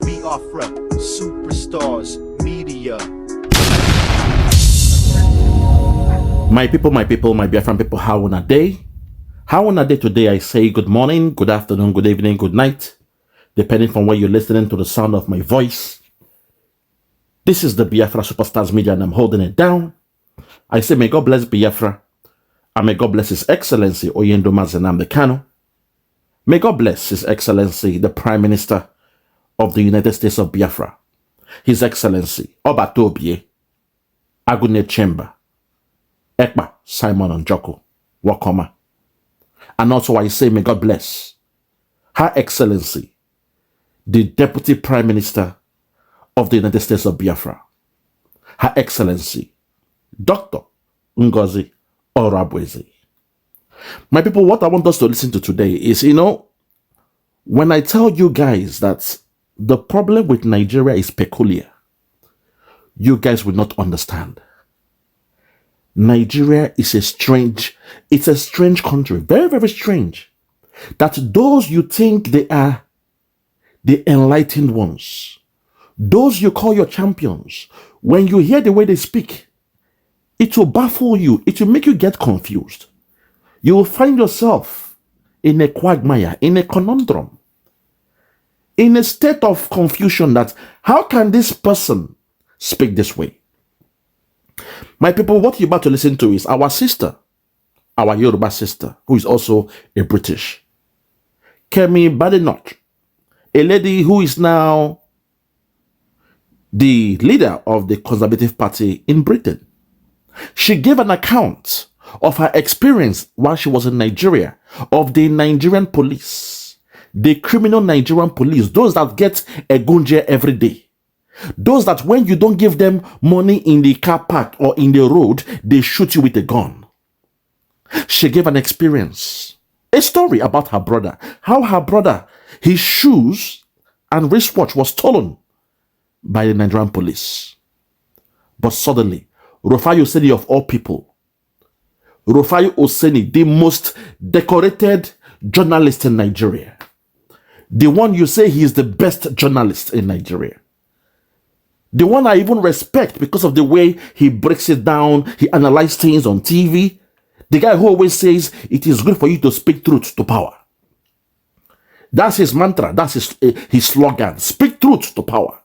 Biafra, superstars, media. My people, my Biafran people, how on a day? How on a day today? I say good morning, good afternoon, good evening, good night, depending from where you're listening to the sound of my voice. This is the Biafra Superstars Media, and I'm holding it down. I say, may God bless Biafra, and may God bless His Excellency Oyendo Mazenam Kano. May God bless His Excellency, the Prime Minister of the United States of Biafra, His Excellency Obatobie Agune Chemba Ekpa Simon Njoko Wakoma. And also I say, may God bless Her Excellency, the Deputy Prime Minister of the United States of Biafra, Her Excellency Dr. Ngozi Orabweze. My people, what I want us to listen to today is, when I tell you guys that the problem with Nigeria is peculiar, you guys will not understand. Nigeria is a strange country, very, very strange. That those you think they are the enlightened ones, those you call your champions, when you hear the way they speak, it will baffle you, it will make you get confused. You will find yourself in a quagmire, in a conundrum, in a state of confusion that how can this person speak this way? My people, what you're about to listen to is our sister, our Yoruba sister, who is also a British, Kemi Badenoch, a lady who is now the leader of the Conservative Party in Britain. She gave an account of her experience while she was in Nigeria, of the Nigerian police, the criminal Nigerian police, those that get a gunje every day. Those that when you don't give them money in the car park or in the road, they shoot you with a gun. She gave an experience, a story about her brother, how her brother, his shoes and wristwatch was stolen by the Nigerian police. But suddenly, Rufai Oseni of all people, Rufai Oseni, the most decorated journalist in Nigeria, the one you say he is the best journalist in Nigeria, the one I even respect because of the way he breaks it down, he analyzes things on TV, the guy who always says it is good for you to speak truth to power. That's his mantra, that's his slogan, speak truth to power.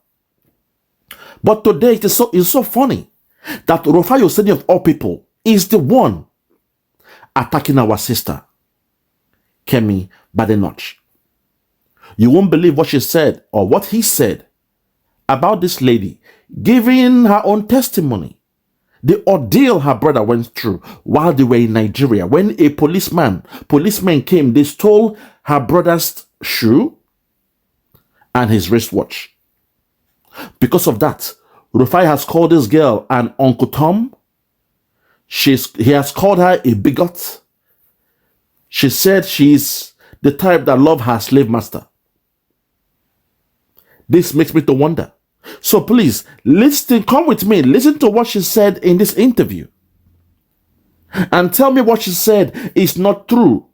But today it's so funny that Rufai Oseni of all people is the one attacking our sister, Kemi Badenoch. You won't believe what she said or what he said about this lady, giving her own testimony. The ordeal her brother went through while they were in Nigeria. When a policeman came, they stole her brother's shoe and his wristwatch. Because of that, Rufai has called this girl an Uncle Tom. He has called her a bigot. She said she's the type that love her slave master. This makes me to wonder. So please, come with me. Listen to what she said in this interview. And tell me what she said is not true.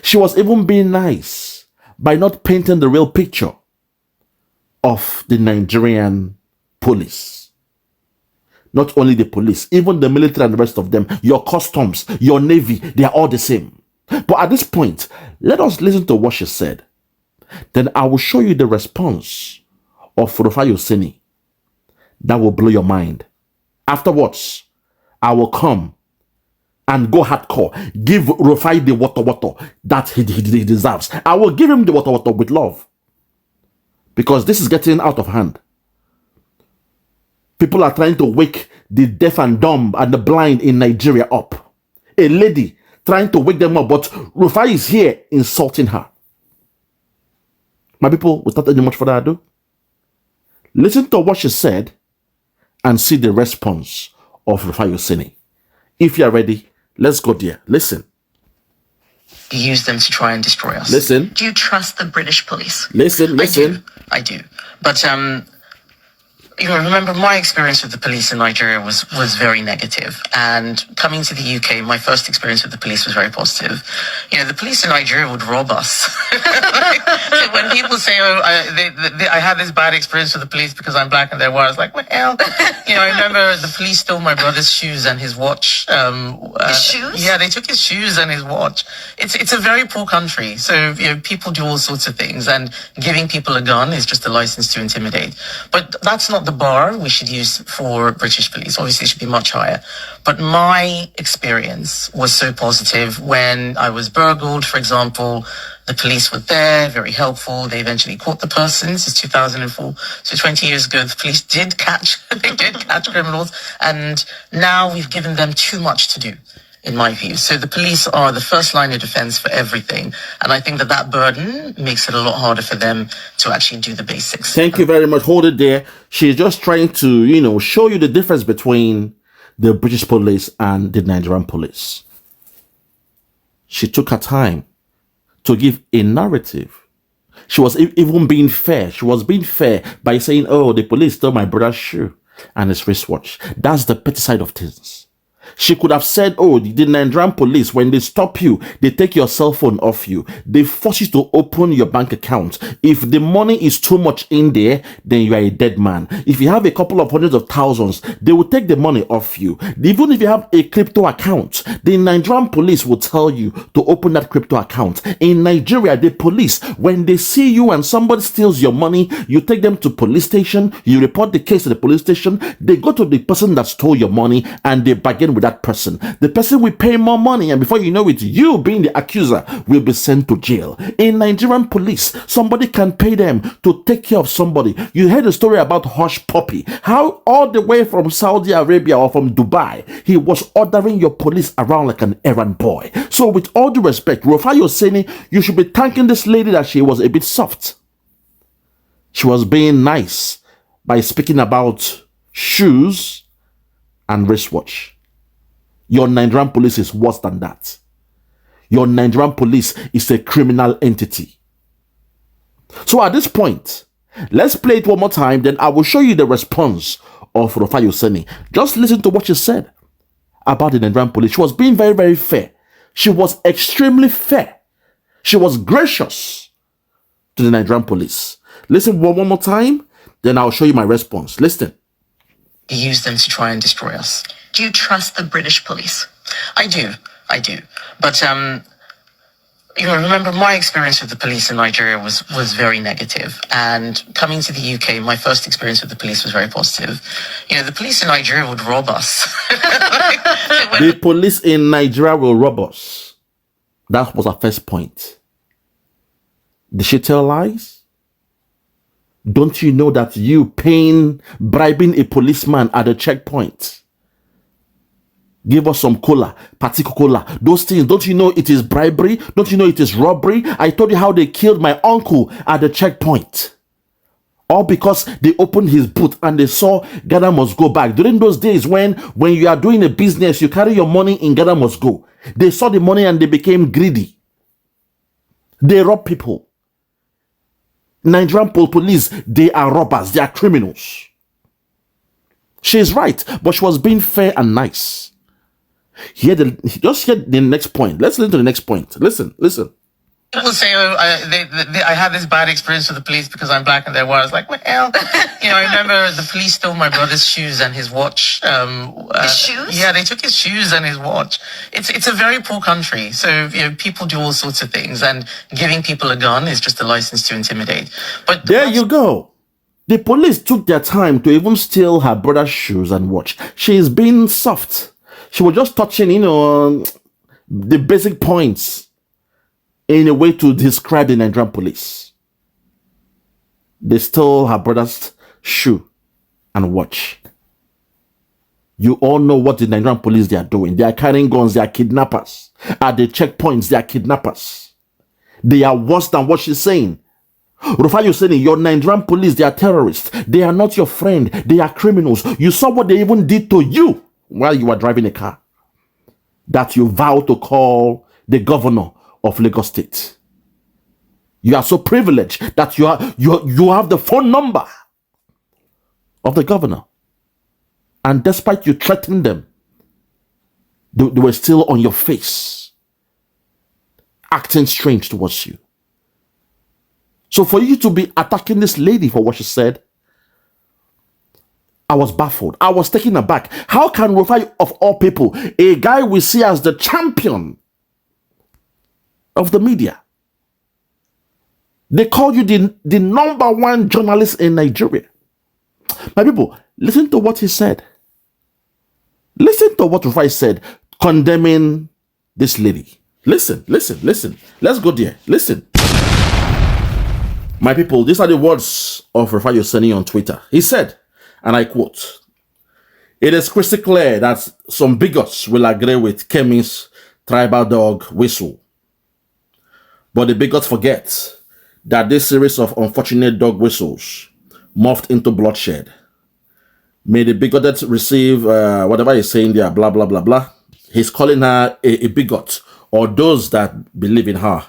She was even being nice by not painting the real picture of the Nigerian police. Not only the police, even the military and the rest of them, your customs, your navy, they are all the same. But at this point, let us listen to what she said. Then I will show you the response of Rufai Oseni that will blow your mind. Afterwards, I will come and go hardcore. Give Rufai the water that he deserves. I will give him the water with love. Because this is getting out of hand. People are trying to wake the deaf and dumb and the blind in Nigeria up. A lady trying to wake them up, but Rufai is here insulting her. My people, without any much further ado, listen to what she said and see the response of Rufai Oseni. If you are ready, let's go there. Listen. Use them to try and destroy us. Listen. Do you trust the British police? Listen. I do. But You know, remember my experience with the police in Nigeria was very negative. And coming to the UK, my first experience with the police was very positive. You know, the police in Nigeria would rob us. When people say, "Oh, I had this bad experience with the police because I'm black and they're white," I was like, "What the hell?" You know, I remember the police stole my brother's shoes and his watch. His shoes? Yeah, they took his shoes and his watch. It's a very poor country, so you know people do all sorts of things, and giving people a gun is just a license to intimidate. But that's not the bar we should use for British police. Obviously, it should be much higher. But my experience was so positive when I was burgled, for example. The police were there, very helpful. They eventually caught the person. This is 2004. So 20 years ago, the police did catch criminals. And now we've given them too much to do, in my view. So the police are the first line of defense for everything. And I think that burden makes it a lot harder for them to actually do the basics. Thank you very much. Hold it there. She's just trying to, show you the difference between the British police and the Nigerian police. She took her time to give a narrative. She was even being fair. She was being fair by saying, "Oh, the police stole my brother's shoe and his wristwatch." That's the petty side of things. She could have said, "Oh, the Nigerian police, when they stop you, they take your cell phone off you. They force you to open your bank account. If the money is too much in there, then you are a dead man. If you have a couple of hundreds of thousands, they will take the money off you. Even if you have a crypto account, the Nigerian police will tell you to open that crypto account." In Nigeria, the police, when they see you and somebody steals your money, you take them to police station, you report the case to the police station, they go to the person that stole your money and they bargain with that person. The person will pay more money, and before you know it, you being the accuser will be sent to jail. In Nigerian police, somebody can pay them to take care of somebody. You heard the story about Hush Puppy, how all the way from Saudi Arabia or from Dubai, he was ordering your police around like an errand boy. So with all due respect, Rufai Oseni, you should be thanking this lady that she was a bit soft. She was being nice by speaking about shoes and wristwatch. Your Nigerian police is worse than that. Your Nigerian police is a criminal entity. So at this point, let's play it one more time, then I will show you the response of Rufai Oseni. Just listen to what she said about the Nigerian police. She was being very, very fair. She was extremely fair. She was gracious to the Nigerian police. Listen one more time, then I'll show you my response. Listen. They use them to try and destroy us. Do you trust the British police? I do. But you know, remember my experience with the police in Nigeria was very negative. And coming to the UK, my first experience with the police was very positive. You know, the police in Nigeria would rob us. The police in Nigeria will rob us. That was our first point. Did she tell lies? Don't you know that you bribing a policeman at a checkpoint? Give us some cola, particular cola. Those things, don't you know it is bribery? Don't you know it is robbery? I told you how they killed my uncle at the checkpoint. All because they opened his boot and they saw Ghana must go back. During those days when you are doing a business, you carry your money in Ghana must go. They saw the money and they became greedy. They rob people. Nigerian police, they are robbers, they are criminals. She is right, but she was being fair and nice. Just hear the next point. Let's listen to the next point. Listen. People say, "Oh, I had this bad experience with the police because I'm black and they're white." I was like, "What the hell?" You know, I remember the police stole my brother's shoes and his watch. His shoes? Yeah, they took his shoes and his watch. It's a very poor country, so you know people do all sorts of things, and giving people a gun is just a license to intimidate. But there you go. The police took their time to even steal her brother's shoes and watch. She is being soft. She was just touching, the basic points in a way to describe the Nigerian police. They stole her brother's shoe and watch. You all know what the Nigerian police they are doing. They are carrying guns. They are kidnappers. At the checkpoints, they are kidnappers. They are worse than what she's saying. Rufai Oseni, your Nigerian police, they are terrorists. They are not your friend. They are criminals. You saw what they even did to you while you were driving a car that you vowed to call the governor of Lagos State. You are so privileged that you have the phone number of the governor. And despite you threatening them, they were still on your face, acting strange towards you. So for you to be attacking this lady for what she said, I was baffled. I was taken aback. How can Rufai, of all people, a guy we see as the champion of the media, they call you the number one journalist in Nigeria? My people, listen to what he said. Listen to what Rufai said condemning this lady. Listen. Let's go there. Listen. My people, these are the words of Rufai Oseni on Twitter. He said, and I quote, "It is crystal clear that some bigots will agree with Kemi's tribal dog whistle. But the bigots forget that this series of unfortunate dog whistles morphed into bloodshed. May the bigoted receive whatever he's saying there, blah, blah, blah, blah. He's calling her a bigot, or those that believe in her,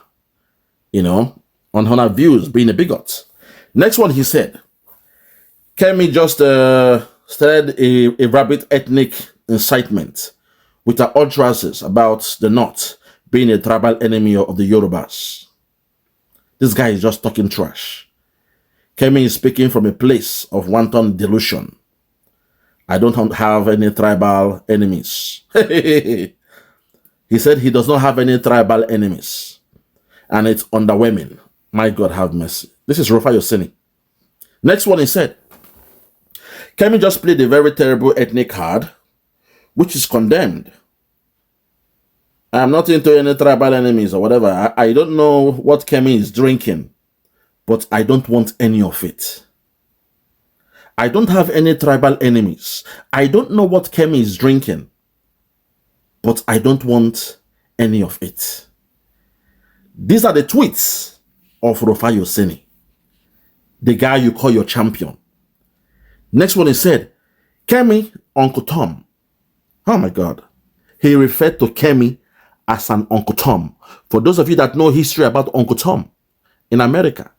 you know, on her views, being a bigot. Next one, he said, Kemi just started a rabid ethnic incitement with her utterances about the North being a tribal enemy of the Yorubas. This guy is just talking trash. Kemi is speaking from a place of wanton delusion. I don't have any tribal enemies. He said he does not have any tribal enemies. And it's underwhelming. My God, have mercy. This is Rufai Oseni. Next one, he said, Kemi just played a very terrible ethnic card, which is condemned. I'm not into any tribal enemies or whatever. I don't know what Kemi is drinking, but I don't want any of it. I don't have any tribal enemies. I don't know what Kemi is drinking, but I don't want any of it. These are the tweets of Rufai Oseni, the guy you call your champion. Next one, he said, Kemi, Uncle Tom. Oh my God. He referred to Kemi as an Uncle Tom. For those of you that know history about Uncle Tom in America,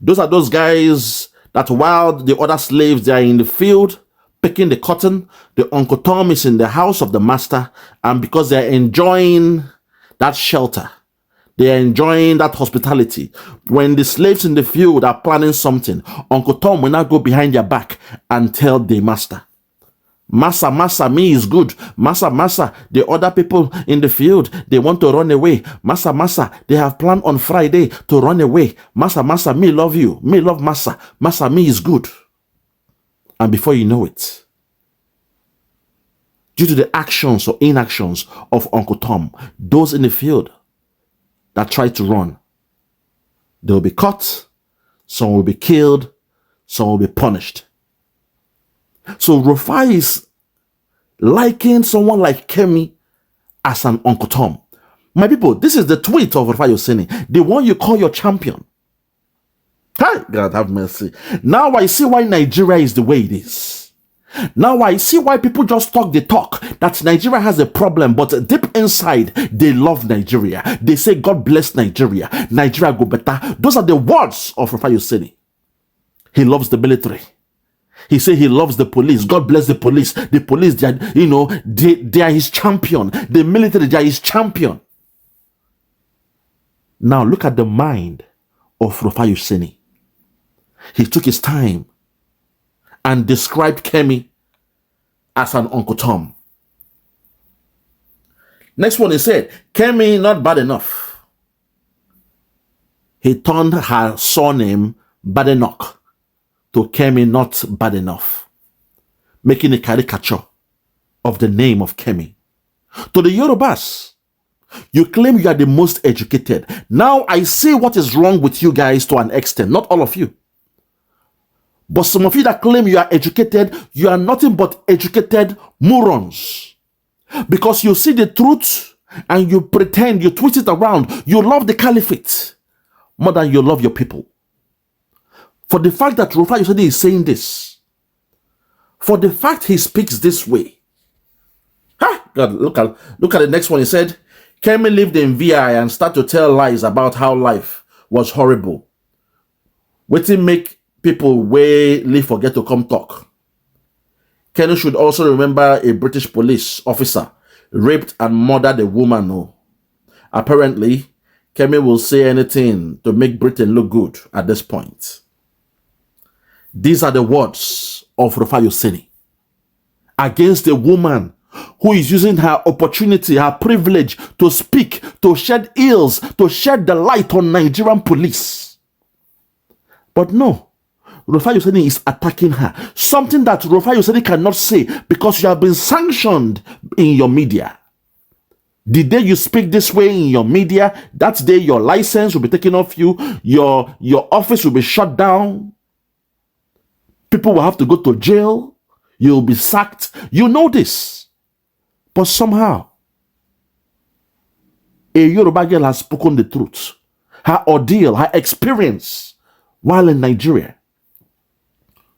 those are those guys that while the other slaves, they are in the field picking the cotton, the Uncle Tom is in the house of the master, and because they're enjoying that shelter, they are enjoying that hospitality. When the slaves in the field are planning something, Uncle Tom will now go behind their back and tell the master, Massa, me is good. Massa, the other people in the field, they want to run away. Massa, they have planned on Friday to run away. Massa, me love you. Me love Massa. Massa, me is good. And before you know it, due to the actions or inactions of Uncle Tom, those in the field that try to run, they will be caught, some will be killed, some will be punished. So Rufai is liking someone like Kemi as an Uncle Tom. My people, this is the tweet of Rufai Oseni, the one you call your champion. Hi, God have mercy. Now I see why Nigeria is the way it is. Now I see why people just talk the talk that Nigeria has a problem, but deep inside they love Nigeria. They say God bless Nigeria. Nigeria go better. Those are the words of Rufai Oseni. He loves the military. He said he loves the police. God bless the police. The police, they are, they are his champion. The military, they are his champion. Now look at the mind of Rufai Oseni. He took his time and described Kemi as an Uncle Tom. Next one, he said, Kemi not bad enough. He turned her surname Badenoch to Kemi not bad enough, making a caricature of the name of Kemi. To the Yorubas, you claim you are the most educated. Now I see what is wrong with you guys to an extent, not all of you. But some of you that claim you are educated, you are nothing but educated morons. Because you see the truth and you pretend, you twist it around. You love the caliphate more than you love your people. For the fact that Rufai Oseni is saying this, for the fact he speaks this way, God, look at the next one. He said, Kemi lived in VI and started to tell lies about how life was horrible. Waiting make people way live forget to come talk. Kenny should also remember a British police officer raped and murdered a woman. Oh. Apparently, Kemi will say anything to make Britain look good at this point. These are the words of Rufai Oseni against a woman who is using her opportunity, her privilege to speak, to shed ills, to shed the light on Nigerian police. But no, Rufai Oseni is attacking her. Something that Rufai Oseni cannot say because you have been sanctioned in your media. The day you speak this way in your media, that day your license will be taken off you, your office will be shut down, people will have to go to jail, you'll be sacked. You know this. But somehow, a Yoruba girl has spoken the truth. Her ordeal, her experience while in Nigeria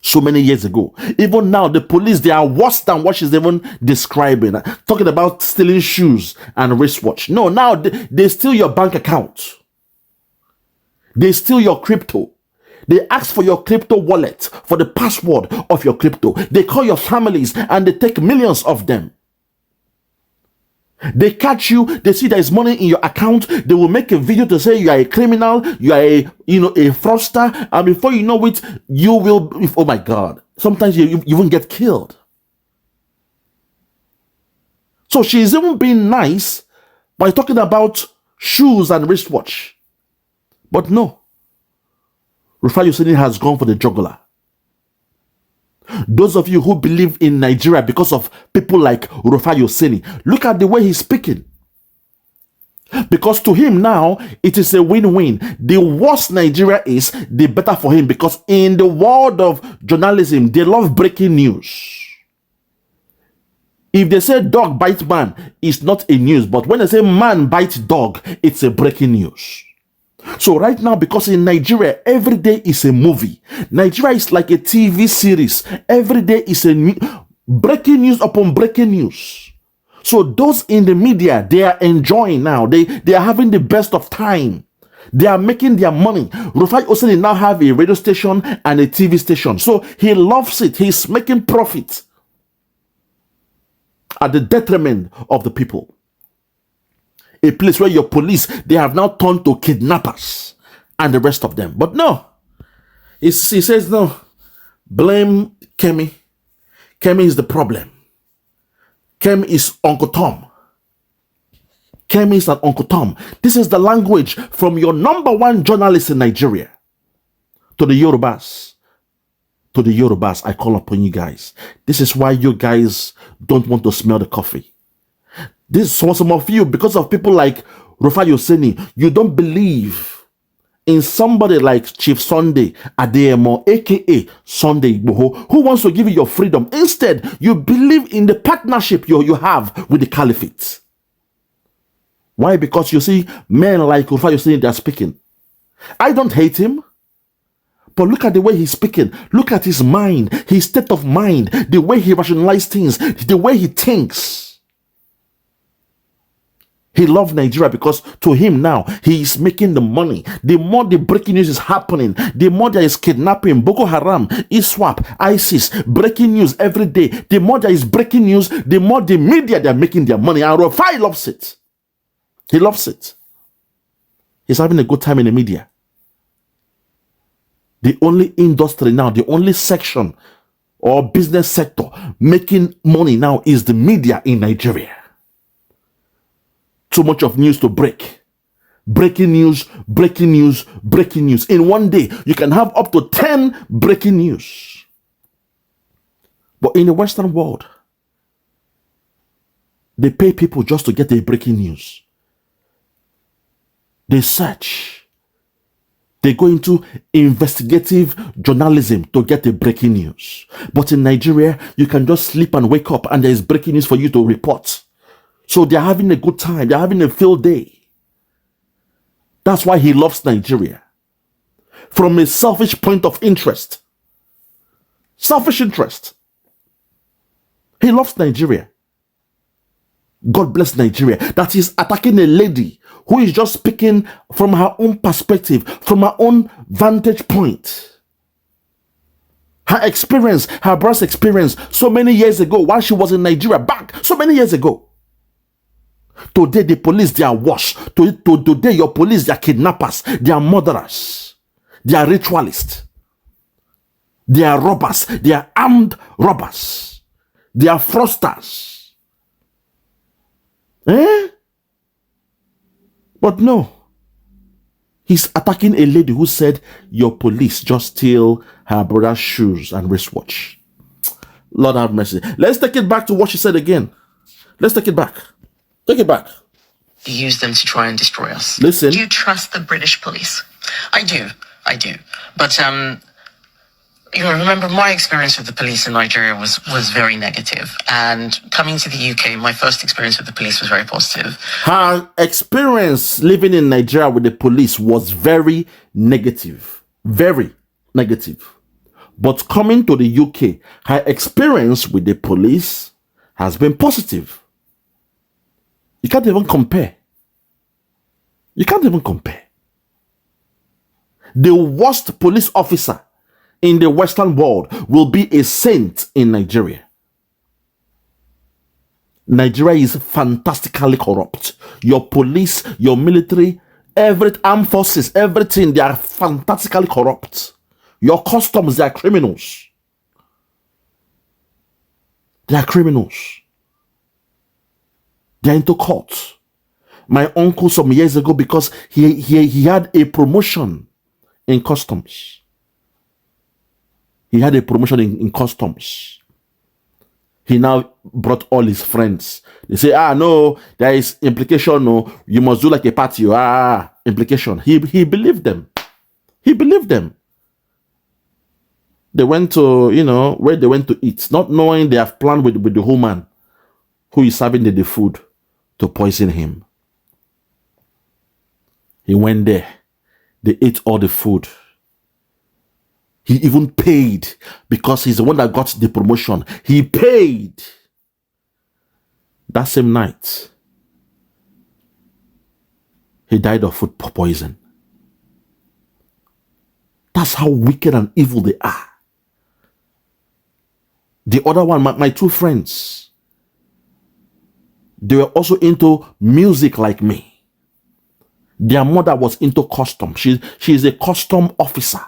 so many years ago. Even now, the police, they are worse than what she's even describing. Talking about stealing shoes and wristwatch. No, now they steal your bank account. They steal your crypto. They ask for your crypto wallet, for the password of your crypto. They call your families and they take millions of them. They catch you, they see there is money in your account, they will make a video to say you are a criminal, you are a fraudster, and before you know it, you will, oh my God, sometimes you even get killed. So she's even being nice by talking about shoes and wristwatch. But no, Rufai Oseni has gone for the jugular. Those of you who believe in Nigeria because of people like Rufai Oseni, look at the way he's speaking. Because to him now, it is a win-win. The worse Nigeria is, the better for him. Because in the world of journalism, they love breaking news. If they say dog bites man, it's not a news. But when they say man bites dog, it's a breaking news. So right now, because in Nigeria, every day is a movie. Nigeria is like a TV series. Every day is a breaking news upon breaking news. So those in the media, they are enjoying now. They are having the best of time. They are making their money. Rufai Oseni now have a radio station and a TV station. So he loves it. He's making profit at the detriment of the people. A place where your police, they have now turned to kidnappers and the rest of them. But no, he says no, blame Kemi. Kemi is the problem. Kemi is Uncle Tom. Kemi is an Uncle Tom. This is the language from your number one journalist in Nigeria to the Yorubas. To the Yorubas, I call upon you guys. This is why you guys don't want to smell the coffee. This is some of you, because of people like Rufai Oseni, you don't believe in somebody like Chief Sunday Adeyemo, aka Sunday Igboho, who wants to give you your freedom. Instead, you believe in the partnership you have with the caliphate. Why? Because you see men like Rufai Oseni, they are speaking. I don't hate him, but look at the way he's speaking. Look at his mind, his state of mind, the way he rationalizes things, the way he thinks. He loves Nigeria because to him now, he is making the money. The more the breaking news is happening, the more there is kidnapping, Boko Haram, ISWAP, ISIS, breaking news every day. The more there is breaking news, the more the media, they are making their money. And Rufai loves it. He loves it. He's having a good time in the media. The only industry now, the only section or business sector making money now is the media in Nigeria. Too much of news to break. Breaking news, breaking news, breaking news. In one day, you can have up to 10 breaking news. But in the Western world, they pay people just to get a breaking news. They search. They go into investigative journalism to get a breaking news. But in Nigeria, you can just sleep and wake up and there is breaking news for you to report. So they're having a good time. They're having a field day. That's why he loves Nigeria. From a selfish point of interest. Selfish interest. He loves Nigeria. God bless Nigeria. That he's attacking a lady who is just speaking from her own perspective, from her own vantage point. Her experience, her brother's experience, so many years ago, while she was in Nigeria, back so many years ago. Today, the police, they are washed. Today, your police, they are kidnappers, they are murderers, they are ritualists, they are robbers, they are armed robbers, they are fraudsters. But no, he's attacking a lady who said your police just steal her brother's shoes and wristwatch. Lord have mercy. Let's take it back to what she said again. Let's take it back. Take it back. Use them to try and destroy us. Listen. Do you trust the British police? I do. But remember my experience with the police in Nigeria was very negative. And coming to the UK, my first experience with the police was very positive. Her experience living in Nigeria with the police was very negative. Very negative. But coming to the UK, her experience with the police has been positive. You can't even compare. You can't even compare. The worst police officer in the Western world will be a saint in Nigeria. Nigeria is fantastically corrupt. Your police, your military, every armed forces, everything, they are fantastically corrupt. Your customs, they are criminals. They are criminals. They are into court. My uncle some years ago, because he had a promotion in customs. He had a promotion in customs. He now brought all his friends. They say, no, there is implication. No, you must do like a party. Implication. He believed them. He believed them. They went to, where they went to eat, not knowing they have planned with the woman who is serving the food to poison him. He went there. They ate all the food. He even paid because he's the one that got the promotion. He paid. That same night, he died of food poison. That's how wicked and evil they are. The other one, my two friends, they were also into music like me. Their mother was into custom. She is a custom officer.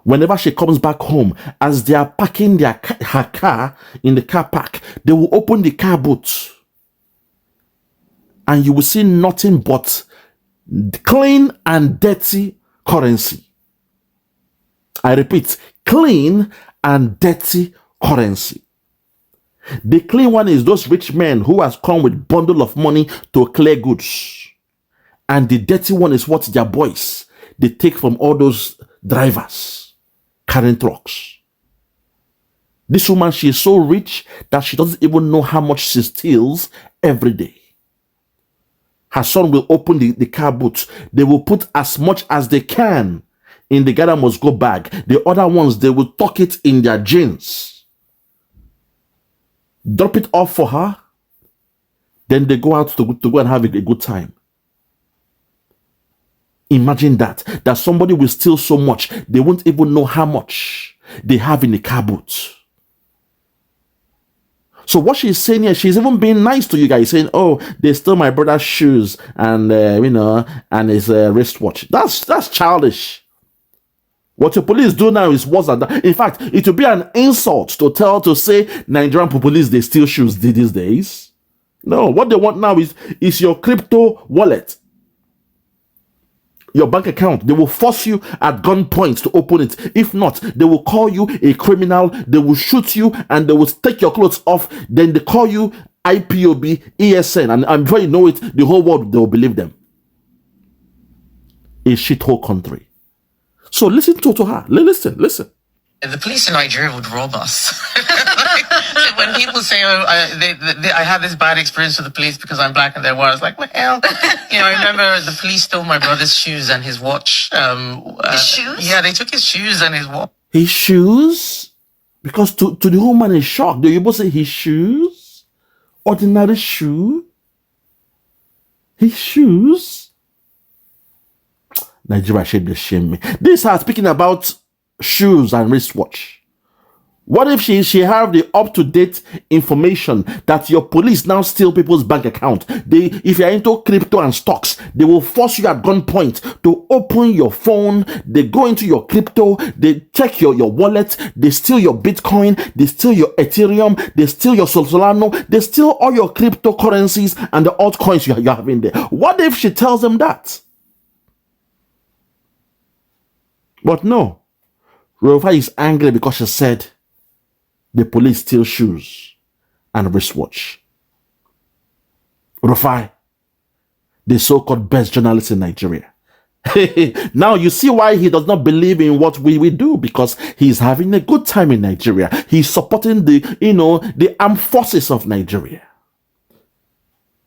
Whenever she comes back home, as they are parking her car in the car park, they will open the car boot. And you will see nothing but clean and dirty currency. I repeat, clean and dirty currency. The clean one is those rich men who has come with bundle of money to clear goods. And the dirty one is what their boys, they take from all those drivers carrying trucks. This woman, she is so rich that she doesn't even know how much she steals every day. Her son will open the car boot. They will put as much as they can in the Gather Must Go bag. The other ones, they will tuck it in their jeans. Drop it off for her. Then they go out to go and have a good time. Imagine that somebody will steal so much, they won't even know how much they have in the car boot. So what she's saying here, she's even being nice to you guys, saying, oh, they stole my brother's shoes and, and his wristwatch. That's childish. What your police do now is worse than that. In fact, it would be an insult to say Nigerian police, they steal shoes these days. No, what they want now is your crypto wallet. Your bank account. They will force you at gunpoint to open it. If not, they will call you a criminal. They will shoot you and they will take your clothes off. Then they call you IPOB, ESN. And before you know it, the whole world, they will believe them. A shithole country. So listen to her. Listen. The police in Nigeria would rob us. When people say, oh, I had this bad experience with the police because I'm black and they're white, I was like, well, I remember the police stole my brother's shoes and his watch. His shoes? Yeah, they took his shoes and his watch. His shoes? Because to the woman is shocked. Do you both say his shoes? Ordinary shoe? His shoes? Nigeria should shame me. This is speaking about shoes and wristwatch? What if she have the up-to-date information that your police now steal people's bank account? If you're into crypto and stocks, they will force you at gunpoint to open your phone. They go into your crypto, they check your wallet, they steal your Bitcoin, they steal your Ethereum, they steal your Solano, they steal all your cryptocurrencies and the altcoins you have in there. What if she tells them that? But no, Rufai is angry because she said the police steal shoes and wristwatch. Rufai, the so-called best journalist in Nigeria. Now you see why he does not believe in what we do, because he's having a good time in Nigeria. He's supporting the armed forces of Nigeria.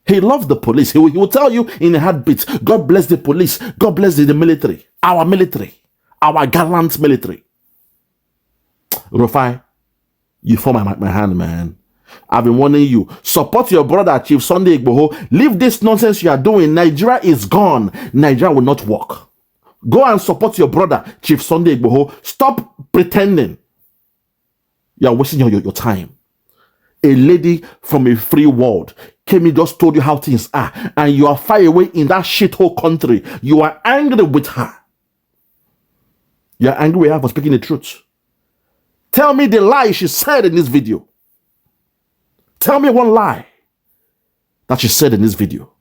He loves the police. He will tell you in a heartbeat, God bless the police. God bless the military, our gallant military. Rufai, you fall my hand, man. I've been warning you. Support your brother, Chief Sunday Igboho. Leave this nonsense you are doing. Nigeria is gone. Nigeria will not work. Go and support your brother, Chief Sunday Igboho. Stop pretending. You are wasting your time. A lady from a free world. Kemi just told you how things are, and you are far away in that shithole country. You are angry with her. You are angry with her for speaking the truth. Tell me the lie she said in this video. Tell me one lie that she said in this video.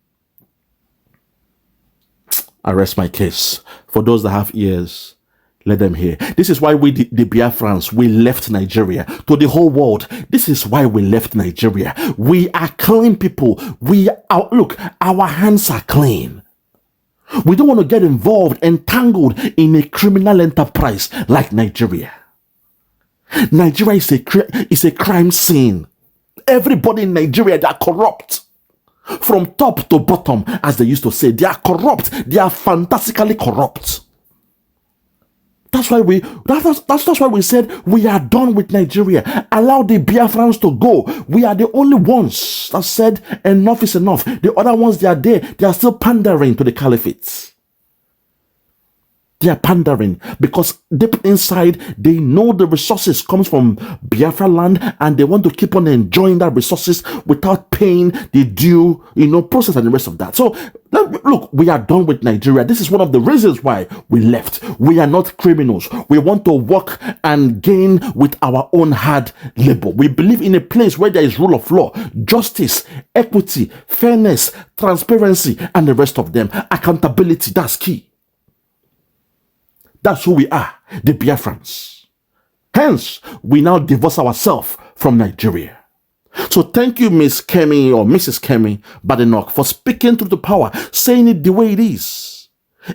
I rest my case. For those that have ears, let them hear. This is why we, the Biafrans, we left Nigeria. To the whole world, this is why we left Nigeria. We are clean people. Look, our hands are clean. We don't want to get involved, entangled in a criminal enterprise like Nigeria. Nigeria is a crime scene. Everybody in Nigeria, they are corrupt. From top to bottom, as they used to say, they are corrupt. They are fantastically corrupt. That's why we said we are done with Nigeria. Allow the Biafrans to go. We are the only ones that said enough is enough. The other ones, they are there. They are still pandering to the caliphate. They are pandering because deep inside they know the resources comes from Biafra land, and they want to keep on enjoying that resources without paying the due, process and the rest of that. So look, we are done with Nigeria. This is one of the reasons why we left. We are not criminals. We want to work and gain with our own hard labor. We believe in a place where there is rule of law, justice, equity, fairness, transparency, and the rest of them. Accountability, that's key. That's who we are, the Biafrans. Hence, we now divorce ourselves from Nigeria. So thank you, Miss Kemi or Mrs. Kemi Badenoch, for speaking to the power, saying it the way it is.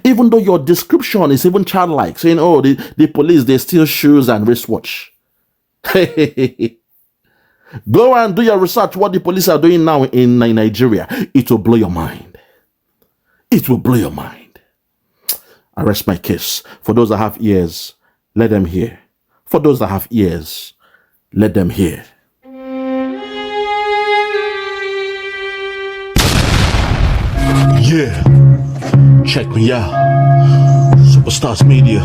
Even though your description is even childlike, saying, oh, the police, they steal shoes and wristwatch. Go and do your research, what the police are doing now in Nigeria. It will blow your mind. It will blow your mind. I rest my case. For those that have ears, let them hear. For those that have ears, let them hear. Yeah, check me out. Superstars Media.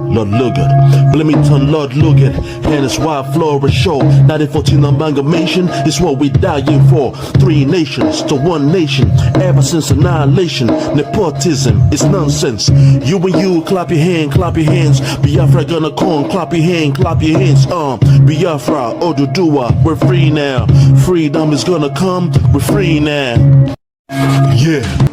Lord Logan, Bloomington, Lord Logan, and it's Wild Flora Show. 1914 amalgamation is what we dying for. 3 nations to 1 nation, ever since annihilation. Nepotism is nonsense. You and you, clap your hands. Biafra gonna come, clap your hands. Biafra, Oduduwa, we're free now. Freedom is gonna come, we're free now. Yeah.